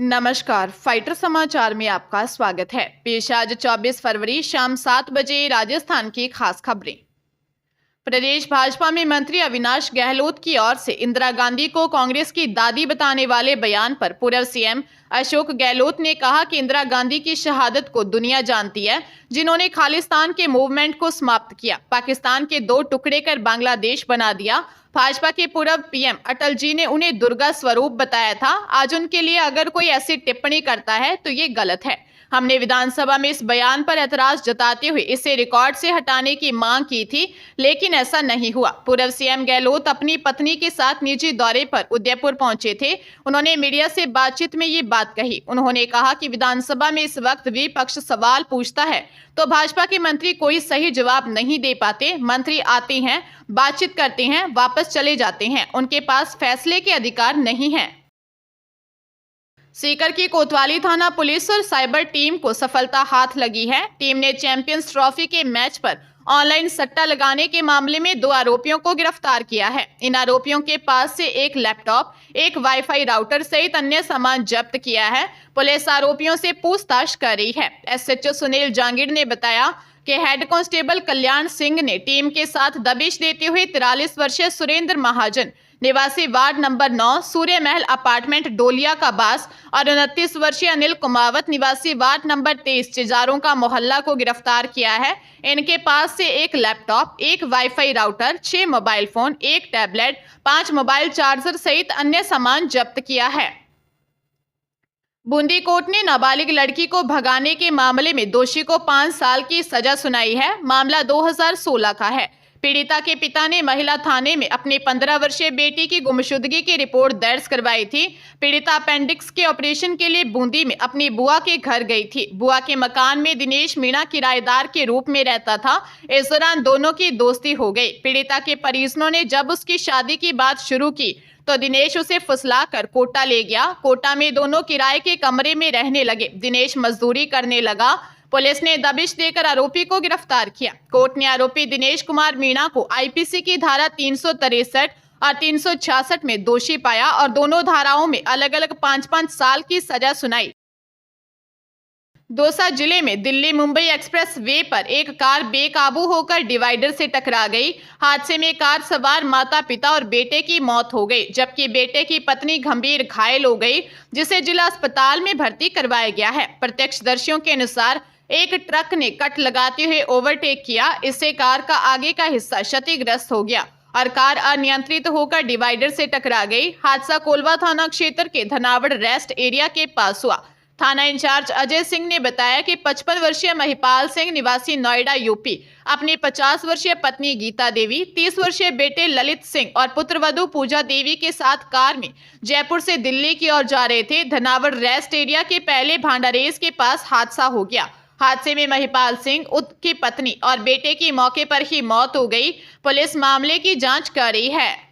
नमस्कार, फाइटर समाचार में आपका स्वागत है। पेश आज 24 फरवरी शाम 7 बजे राजस्थान की खास खबरें। प्रदेश भाजपा में मंत्री अविनाश गहलोत की ओर से इंदिरा गांधी को कांग्रेस की दादी बताने वाले बयान पर पूर्व सीएम अशोक गहलोत ने कहा कि इंदिरा गांधी की शहादत को दुनिया जानती है, जिन्होंने खालिस्तान के मूवमेंट को समाप्त किया, पाकिस्तान के 2 टुकड़े कर बांग्लादेश बना दिया। भाजपा के पूर्व पीएम अटल जी ने उन्हें दुर्गा स्वरूप बताया था। आज उनके लिए अगर कोई ऐसी टिप्पणी करता है तो ये गलत है। हमने विधानसभा में इस बयान पर ऐतराज जताते हुए इसे रिकॉर्ड से हटाने की मांग की थी, लेकिन ऐसा नहीं हुआ। पूर्व सीएम गहलोत अपनी पत्नी के साथ निजी दौरे पर उदयपुर पहुंचे थे। उन्होंने मीडिया से बातचीत में ये बात कही। उन्होंने कहा कि विधानसभा में इस वक्त विपक्ष सवाल पूछता है तो भाजपा के मंत्री कोई सही जवाब नहीं दे पाते। मंत्री आते हैं, बातचीत करते हैं, वापस चले जाते हैं, उनके पास फैसले के अधिकार नहीं है। सीकर की कोतवाली थाना पुलिस और साइबर टीम को सफलता हाथ लगी है। टीम ने चैंपियंस ट्रॉफी के मैच पर ऑनलाइन सट्टा लगाने के मामले में 2 आरोपियों को गिरफ्तार किया है। इन आरोपियों के पास से एक लैपटॉप, एक वाईफाई राउटर सहित अन्य सामान जब्त किया है। पुलिस आरोपियों से पूछताछ कर रही है। एसएचओ सुनील जांगीर ने बताया कि हेड कांस्टेबल कल्याण सिंह ने टीम के साथ दबिश देते हुए 43 वर्षीय सुरेंद्र महाजन निवासी वार्ड नंबर 9 सूर्य महल अपार्टमेंट डोलिया का बास और 29 वर्षीय अनिल कुमावत निवासी वार्ड नंबर 23 चिजारों का मोहल्ला को गिरफ्तार किया है। इनके पास से एक लैपटॉप, एक वाईफाई राउटर, 6 मोबाइल फोन, एक टैबलेट, 5 मोबाइल चार्जर सहित अन्य सामान जब्त किया है। बूंदी कोर्ट ने नाबालिग लड़की को भगाने के मामले में दोषी को 5 साल की सजा सुनाई है। मामला 2016 का है। पीड़िता के पिता ने महिला थाने में अपनी 15 वर्षीय बेटी की गुमशुदगी की रिपोर्ट दर्ज करवाई थी। पीड़िता अपेंडिक्स के ऑपरेशन के लिए बूंदी में अपनी बुआ के घर गई थी। बुआ के मकान में दिनेश मीणा किराएदार के रूप में रहता था। इस दौरान दोनों की दोस्ती हो गई। पीड़िता के परिजनों ने जब उसकी शादी की बात शुरू की तो दिनेश उसे फुसलाकर कोटा ले गया। कोटा में दोनों किराए के कमरे में रहने लगे। दिनेश मजदूरी करने लगा। पुलिस ने दबिश देकर आरोपी को गिरफ्तार किया। कोर्ट ने आरोपी दिनेश कुमार मीणा को आईपीसी की धारा 363 और 366 में दोषी पाया और दोनों धाराओं में अलग अलग 5-5 साल की सजा सुनाई। दौसा जिले में दिल्ली मुंबई एक्सप्रेस वे पर एक कार बेकाबू होकर डिवाइडर से टकरा गई। हादसे में कार सवार माता पिता और बेटे की मौत हो गई, जबकि बेटे की पत्नी गंभीर घायल हो गई, जिसे जिला अस्पताल में भर्ती करवाया गया है। प्रत्यक्षदर्शियों के अनुसार एक ट्रक ने कट लगाते हुए ओवरटेक किया। इससे कार का आगे का हिस्सा क्षतिग्रस्त हो गया और कार अनियंत्रित होकर डिवाइडर से टकरा गई। हादसा कोलवा थाना क्षेत्र के धनावड़ रेस्ट एरिया के पास हुआ। थाना इंचार्ज अजय सिंह ने बताया कि 55 वर्षीय महिपाल सिंह निवासी नोएडा यूपी अपनी 50 वर्षीय पत्नी गीता देवी, 30 वर्षीय बेटे ललित सिंह और पुत्रवधू पूजा देवी के साथ कार में जयपुर से दिल्ली की ओर जा रहे थे। धनावड़ रेस्ट एरिया के पहले भांडारेज के पास हादसा हो गया। हादसे में महिपाल सिंह, उनकी पत्नी और बेटे की मौके पर ही मौत हो गई। पुलिस मामले की जांच कर रही है।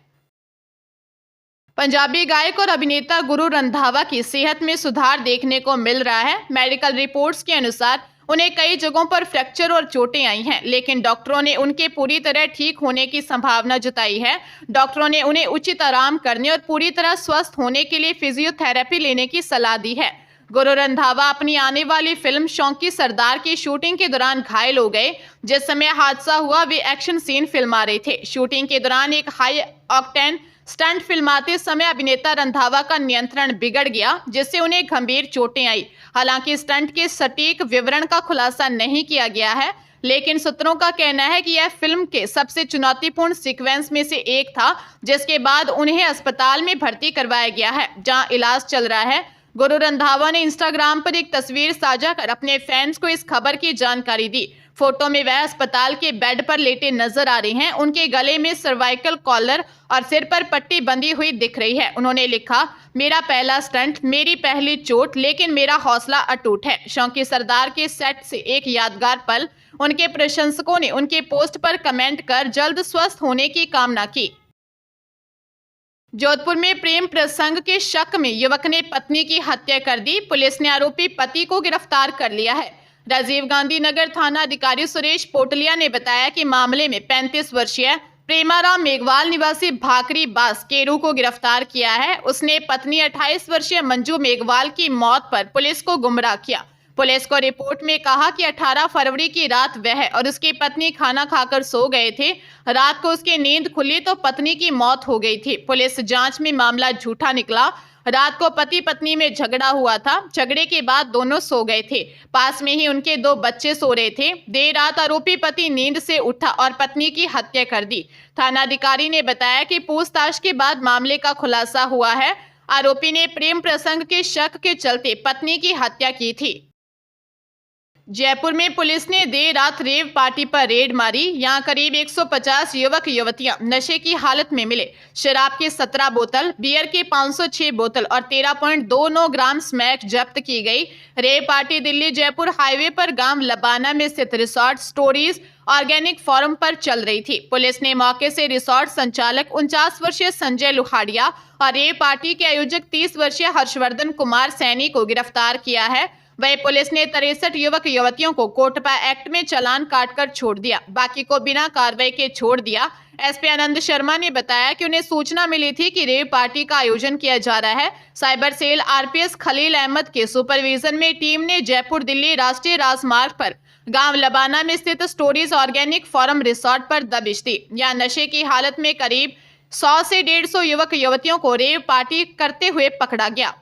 पंजाबी गायक और अभिनेता गुरु रंधावा की सेहत में सुधार देखने को मिल रहा है। मेडिकल रिपोर्ट्स के अनुसार उन्हें कई जगहों पर फ्रैक्चर और चोटें आई हैं, लेकिन डॉक्टरों ने उनके पूरी तरह ठीक होने की संभावना जताई है। डॉक्टरों ने उन्हें उचित आराम करने और पूरी तरह स्वस्थ होने के लिए फिजियोथेरेपी लेने की सलाह दी है। गुरु रंधावा अपनी आने वाली फिल्म शौंकी सरदार की शूटिंग के दौरान घायल हो गए। जिस समय हादसा हुआ वे एक्शन सीन फिल्मा रहे थे। शूटिंग के दौरान एक हाई ऑक्टेन स्टंट फिल्माते समय अभिनेता रंधावा का नियंत्रण बिगड़ गया, जिससे उन्हें गंभीर चोटें आई। हालांकि स्टंट के सटीक विवरण का खुलासा नहीं किया गया है, लेकिन सूत्रों का कहना है कि यह फिल्म के सबसे चुनौतीपूर्ण सीक्वेंस में से एक था, जिसके बाद उन्हें अस्पताल में भर्ती करवाया गया है, जहां इलाज चल रहा है। गुरु रंधावा ने इंस्टाग्राम पर एक तस्वीर साझा कर अपने फैंस को इस खबर की जानकारी दी। फोटो में वह अस्पताल के बेड पर लेटे नजर आ रहे हैं। उनके गले में सर्वाइकल कॉलर और सिर पर पट्टी बंधी हुई दिख रही है। उन्होंने लिखा, मेरा पहला स्टंट, मेरी पहली चोट, लेकिन मेरा हौसला अटूट है। शौंकी सरदार के सेट से एक यादगार पल। उनके प्रशंसकों ने उनके पोस्ट पर कमेंट कर जल्द स्वस्थ होने की कामना की। जोधपुर में प्रेम प्रसंग के शक में युवक ने पत्नी की हत्या कर दी। पुलिस ने आरोपी पति को गिरफ्तार कर लिया है। राजीव गांधी नगर थाना अधिकारी सुरेश पोटलिया ने बताया कि मामले में 35 वर्षीय प्रेमाराम मेघवाल निवासी भाकरी बास केरू को गिरफ्तार किया है। उसने पत्नी 28 वर्षीय मंजू मेघवाल की मौत पर पुलिस को गुमराह किया। पुलिस को रिपोर्ट में कहा कि 18 फरवरी की रात वह और उसकी पत्नी खाना खाकर सो गए थे। रात को उसकी नींद खुली तो पत्नी की मौत हो गई थी। पुलिस जांच में मामला झूठा निकला। रात को पति पत्नी में झगड़ा हुआ था। झगड़े के बाद दोनों सो गए थे। पास में ही उनके 2 बच्चे सो रहे थे। देर रात आरोपी पति नींद से उठा और पत्नी की हत्या कर दी। थानाधिकारी ने बताया कि पूछताछ के बाद मामले का खुलासा हुआ है। आरोपी ने प्रेम प्रसंग के शक के चलते पत्नी की हत्या की थी। जयपुर में पुलिस ने देर रात रेव पार्टी पर रेड मारी। यहां करीब 150 युवक युवतियां नशे की हालत में मिले। शराब की 17 बोतल, बियर की 506 बोतल और 13.29 ग्राम स्मैक जब्त की गई। Rave party Delhi Jaipur highway पर गांव लबाना में स्थित रिसोर्ट स्टोरीज ऑर्गेनिक फॉर्म पर चल रही थी। पुलिस ने मौके से रिसोर्ट संचालक 49 वर्षीय संजय लुहाड़िया और रेव पार्टी के आयोजक 30 वर्षीय हर्षवर्धन कुमार सैनी को गिरफ्तार किया है। वही पुलिस ने 63 युवक युवतियों को कोटपा एक्ट में चालान काटकर छोड़ दिया। बाकी को बिना कार्रवाई के छोड़ दिया। एसपी आनंद शर्मा ने बताया कि उन्हें सूचना मिली थी कि रेव पार्टी का आयोजन किया जा रहा है। Cyber cell RPS Khalil Ahmad के सुपरविजन में टीम ने जयपुर दिल्ली राष्ट्रीय राजमार्ग पर गांव लबाना में स्थित स्टोरीज ऑर्गेनिक फॉर्म रिसोर्ट पर दबिश दी। यहां नशे की हालत में करीब 100 से 150 युवक युवतियों को रेव पार्टी करते हुए पकड़ा गया।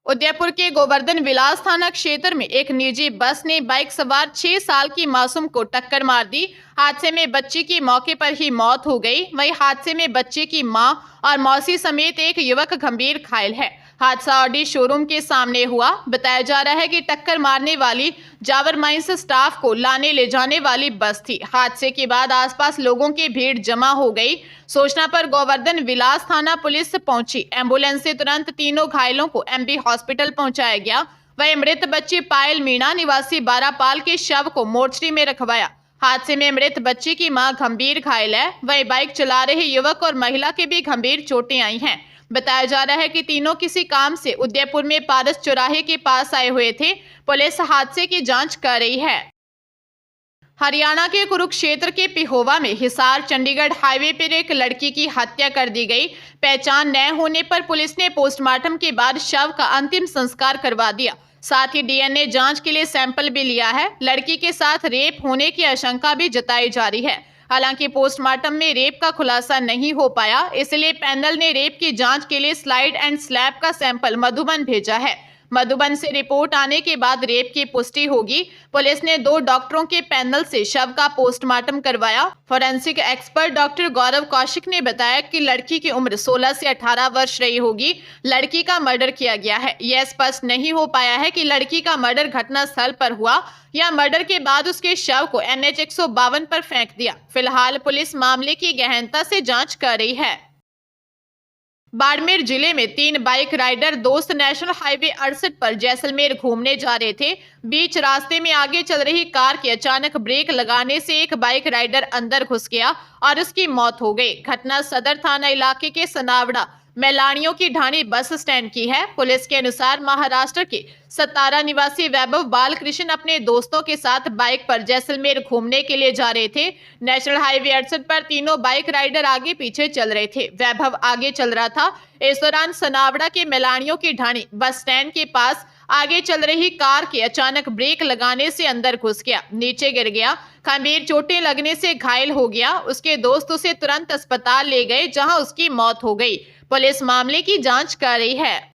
उदयपुर के गोवर्धन विलास थाना क्षेत्र में एक निजी बस ने बाइक सवार 6 साल की मासूम को टक्कर मार दी। हादसे में बच्ची की मौके पर ही मौत हो गई। वहीं हादसे में बच्चे की मां और मौसी समेत एक युवक गंभीर घायल है। हादसा ऑडी शोरूम के सामने हुआ। बताया जा रहा है कि टक्कर मारने वाली जावर माइंस स्टाफ को लाने ले जाने वाली बस थी। हादसे के बाद आसपास लोगों की भीड़ जमा हो गई। सूचना पर गोवर्धन विलास थाना पुलिस पहुंची। एम्बुलेंस से तुरंत तीनों घायलों को एमबी हॉस्पिटल पहुंचाया गया। वहीं मृत बच्ची पायल मीणा निवासी बारापाल के शव को मोर्चरी में रखवाया। हादसे में मृत बच्ची की मां गंभीर घायल है। वहीं बाइक चला रहे युवक और महिला के भी गंभीर चोटें आई हैं। बताया जा रहा है कि तीनों किसी काम से उदयपुर में पारस चौराहे के पास आए हुए थे। पुलिस हादसे की जांच कर रही है। हरियाणा के कुरुक्षेत्र के पिहोवा में हिसार चंडीगढ़ हाईवे पर एक लड़की की हत्या कर दी गई। पहचान न होने पर पुलिस ने पोस्टमार्टम के बाद शव का अंतिम संस्कार करवा दिया। साथ ही डीएनए जांच के लिए सैंपल भी लिया है। लड़की के साथ रेप होने की आशंका भी जताई जा रही है। हालांकि पोस्टमार्टम में रेप का खुलासा नहीं हो पाया, इसलिए पैनल ने रेप की जांच के लिए स्लाइड एंड स्लैब का सैंपल मधुबन भेजा है। मधुबन से रिपोर्ट आने के बाद रेप की पुष्टि होगी। पुलिस ने 2 डॉक्टरों के पैनल से शव का पोस्टमार्टम करवाया। फोरेंसिक एक्सपर्ट डॉक्टर गौरव कौशिक ने बताया कि लड़की की उम्र 16 से 18 वर्ष रही होगी। लड़की का मर्डर किया गया है। यह स्पष्ट नहीं हो पाया है कि लड़की का मर्डर घटना स्थल पर हुआ या मर्डर के बाद उसके शव को NH 152 पर फेंक दिया। फिलहाल पुलिस मामले की गहनता से जांच कर रही है। बाड़मेर जिले में 3 बाइक राइडर दोस्त नेशनल हाईवे 68 पर जैसलमेर घूमने जा रहे थे। बीच रास्ते में आगे चल रही कार के अचानक ब्रेक लगाने से एक बाइक राइडर अंदर घुस गया और उसकी मौत हो गई। घटना सदर थाना इलाके के सनावड़ा मैलानियों की ढाणी बस स्टैंड की है। पुलिस के अनुसार महाराष्ट्र के सतारा निवासी वैभव बालकृष्ण अपने दोस्तों के साथ बाइक पर जैसलमेर घूमने के लिए जा रहे थे। नेशनल हाईवे 68 पर तीनों बाइक राइडर आगे पीछे चल रहे थे। वैभव आगे चल रहा था। इस दौरान सनावड़ा के मैलानियों की ढाणी बस स्टैंड के पास आगे चल रही कार के अचानक ब्रेक लगाने से अंदर घुस गया, नीचे गिर गया। गंभीर चोटें लगने से घायल हो गया। उसके दोस्त उसे तुरंत अस्पताल ले गए, जहां उसकी मौत हो गई। पुलिस मामले की जांच कर रही है।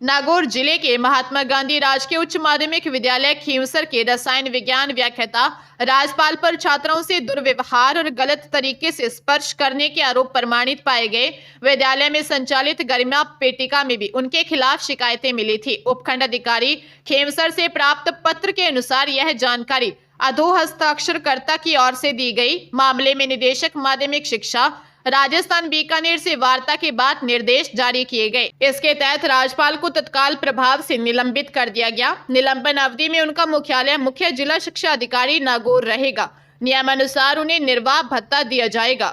नागौर जिले के महात्मा गांधी राजकीय उच्च माध्यमिक विद्यालय खींवसर के रसायन विज्ञान व्याख्याता राजपाल पर छात्राओं से दुर्व्यवहार और गलत तरीके से स्पर्श करने के आरोप प्रमाणित पाए गए। विद्यालय में संचालित गरिमा पेटिका में भी उनके खिलाफ शिकायतें मिली थी। उपखंड अधिकारी खींवसर से प्राप्त पत्र के अनुसार यह जानकारी अधो हस्ताक्षरकर्ता की ओर से दी गई। मामले में निदेशक माध्यमिक शिक्षा राजस्थान बीकानेर से वार्ता के बाद निर्देश जारी किए गए। इसके तहत राज्यपाल को तत्काल प्रभाव से निलंबित कर दिया गया। निलंबन अवधि में उनका मुख्यालय मुख्य जिला शिक्षा अधिकारी नागौर रहेगा। नियमानुसार उन्हें निर्वाह भत्ता दिया जाएगा।